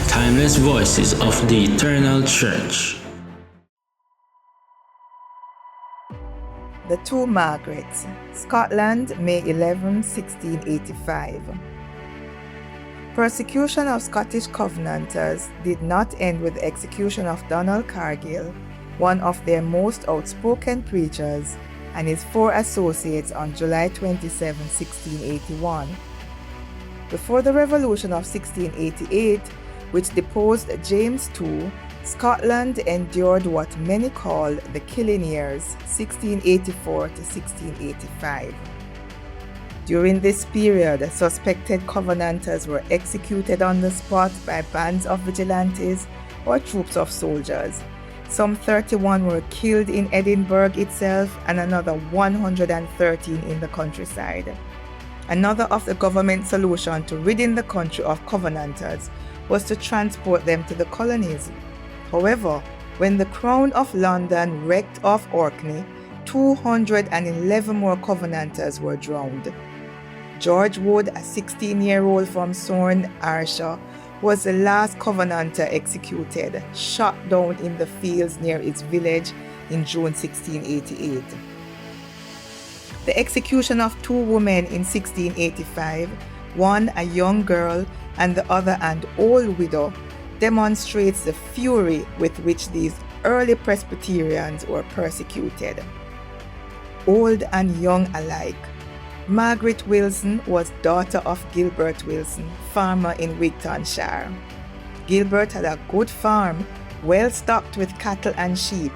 timeless voices of the Eternal Church. The Two Margarets, Scotland, May 11, 1685. Persecution of Scottish Covenanters did not end with the execution of Donald Cargill, one of their most outspoken preachers, and his 4 associates on July 27, 1681. Before the Revolution of 1688, which deposed James II, Scotland endured what many call the Killing Years, 1684 to 1685. During this period, suspected Covenanters were executed on the spot by bands of vigilantes or troops of soldiers. Some 31 were killed in Edinburgh itself and another 113 in the countryside. Another of the government's solution to ridding the country of Covenanters was to transport them to the colonies. However, when the Crown of London wrecked off Orkney, 211 more Covenanters were drowned. George Wood, a 16-year-old from Sorn, Ayrshire, was the last Covenanter executed, shot down in the fields near its village in June 1688. The execution of 2 women in 1685, one a young girl and the other an old widow, demonstrates the fury with which these early Presbyterians were persecuted. Old and young alike. Margaret Wilson was daughter of Gilbert Wilson, farmer in Wigtonshire. Gilbert had a good farm, well stocked with cattle and sheep,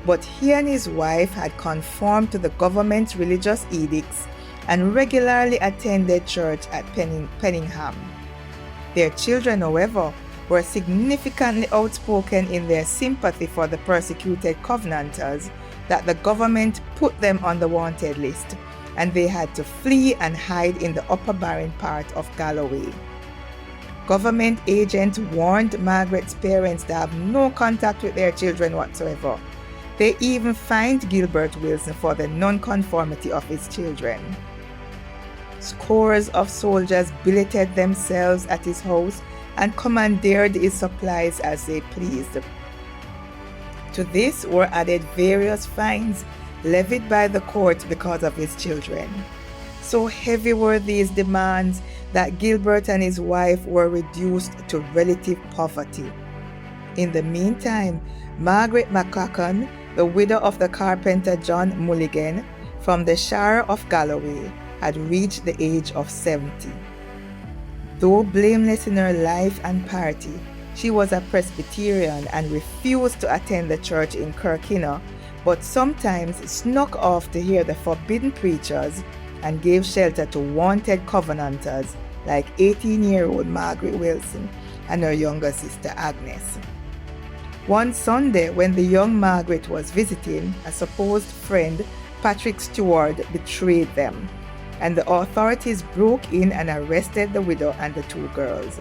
but he and his wife had conformed to the government's religious edicts and regularly attended church at Penningham. Their children, however, were significantly outspoken in their sympathy for the persecuted Covenanters that the government put them on the wanted list, and they had to flee and hide in the upper barren part of Galloway. Government agents warned Margaret's parents to have no contact with their children whatsoever. They even fined Gilbert Wilson for the nonconformity of his children. Scores of soldiers billeted themselves at his house and commandeered his supplies as they pleased. To this were added various fines levied by the court because of his children. So heavy were these demands that Gilbert and his wife were reduced to relative poverty. In the meantime, Margaret McCracken, the widow of the carpenter John Mulligan, from the Shire of Galloway, had reached the age of 70. Though blameless in her life and piety, she was a Presbyterian and refused to attend the church in Kirkinner, but sometimes snuck off to hear the forbidden preachers and gave shelter to wanted Covenanters like 18-year-old Margaret Wilson and her younger sister Agnes. One Sunday, when the young Margaret was visiting, a supposed friend, Patrick Stewart, betrayed them, and the authorities broke in and arrested the widow and the 2 girls.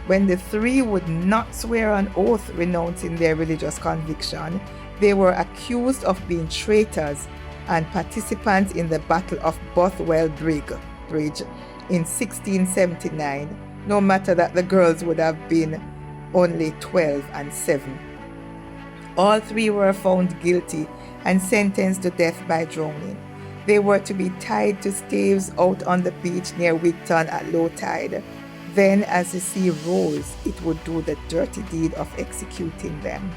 When the 3 would not swear an oath renouncing their religious conviction, they were accused of being traitors and participants in the Battle of Bothwell Bridge in 1679, no matter that the girls would have been only 12 and 7. All 3 were found guilty and sentenced to death by drowning. They were to be tied to staves out on the beach near Wigton at low tide. Then, as the sea rose, it would do the dirty deed of executing them.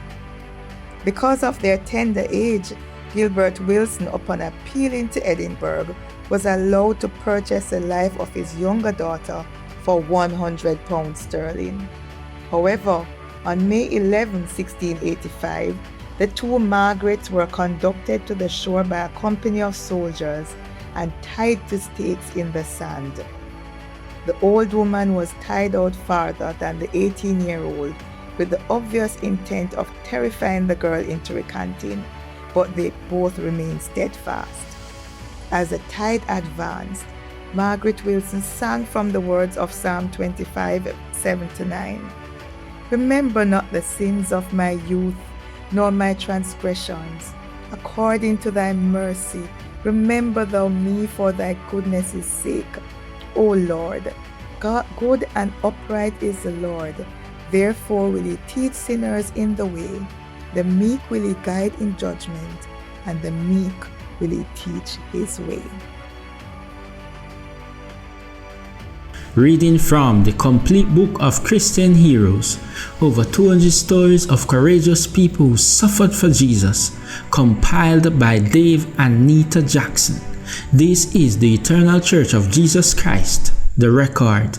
Because of their tender age, Gilbert Wilson, upon appealing to Edinburgh, was allowed to purchase the life of his younger daughter for £100 sterling. However, on May 11, 1685, the 2 Margarets were conducted to the shore by a company of soldiers and tied to stakes in the sand. The old woman was tied out farther than the 18-year-old, with the obvious intent of terrifying the girl into recanting, but they both remained steadfast. As the tide advanced, Margaret Wilson sang from the words of Psalm 25, 7-9. Remember not the sins of my youth, nor my transgressions. According to thy mercy, remember thou me for thy goodness' sake. O Lord, God, good and upright is the Lord. Therefore will he teach sinners in the way. The meek will he guide in judgment, and the meek will he teach his way. Reading from the complete book of Christian heroes, over 200 stories of courageous people who suffered for Jesus, compiled by Dave and Nita Jackson. This is the Eternal Church of Jesus Christ, the record.